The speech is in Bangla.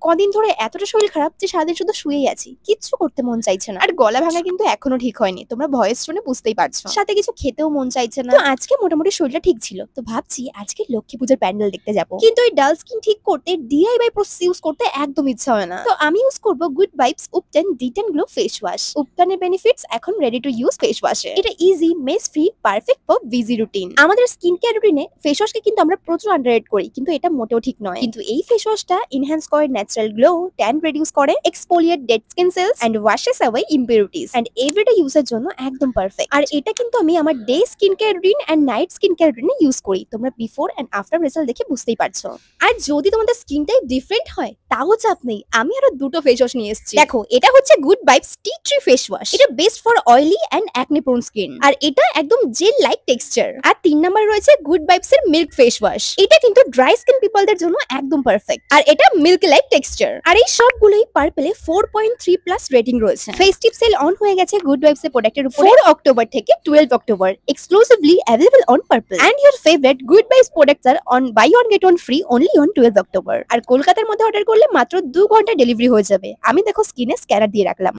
কদিন ধরে এতটা শরীর খারাপ যে সারাদিন শুধু শুয়েই আছি, কিচ্ছু করতে মন চাইছে না। আর গলা ভাঙা কিন্তু এখনো ঠিক হয়নি, তোমরা ভয়েস শুনে বুঝতেই পারছো। সাথে কিছু খেতেও মন চাইছে না। তো আজকে মোটামুটি শরীরটা ঠিক ছিল, তো ভাবছি আজকে লক্ষ্মী পূজার প্যান্ডেল দেখতে যাবো। কিন্তু এই ডাল স্কিন ঠিক করতে ডিআইওয়াই প্রসেস ইউজ করতে একদম ইচ্ছা হয় না। তো আমি ইউজ করবো good vibes ubtan D tan glow face wash. উপটেনের বেনিফিটস এখন রেডি টু ইউজ ফেস ওয়াশে। এটা easy, mess free, perfect for busy routine. আমাদের স্কিন কেয়ার রুটিনে ফেস ওয়াশকে কিন্তু আমরা প্রচুর আন্ডাররেট করি, কিন্তু এটা মোটেও ঠিক নয়। কিন্তু এই ফেস ওয়াশটা এনহ্যান্স করে ন্যাচারাল গ্লো, ট্যান রিডিউস করে, exfoliate dead skin cells and washes away impurities and everyday ইউজের জন্য একদম পারফেক্ট। আর এটা কিন্তু আমি আমার day skin care routine and night skin care রুটিনে ইউজ করি। তোমরা বিফোর এন্ড আফটার রেজাল্ট দেখে বুঝতেই পারছো। আর যদি তোমাদের স্কিন টাইপ ডিফারেন্ট হয় তাও চাপ নেই, আমি আরো দুটো ফেস ওয়াশ নিয়ে এসেছি। দেখো, এটা হচ্ছে good vibes tea tree face wash. এটা best for oily and acne prone skin, আর এটা একদম জেল লাইক টেক্সচার। আর 3 নম্বরে রয়েছে গুড ভাইবস এর মিল্ক ফেস ওয়াশ। এটা কিন্তু ড্রাই স্কিন পিপলদের জন্য একদম পারফেক্ট, আর এটা মিল্ক লাইক টেক্সচার। আর এই সবগুলোই পার্পলে 4.3 প্লাস রেটিং রয়েছে। ফেস্টিভ সেল অন হয়ে গেছে গুড ভাইবস এর প্রোডাক্টের উপর 4 অক্টোবর থেকে 12 October, exclusively available on Purple. And your favourite good vibes products আর on buy one get one free only on 12 October. আর কলকাতার মধ্যে অর্ডার করলে মাত্র 2 ঘন্টা ডেলিভারি হয়ে যাবে। আমি দেখো স্ক্রিনে স্ক্যানার দিয়ে রাখলাম।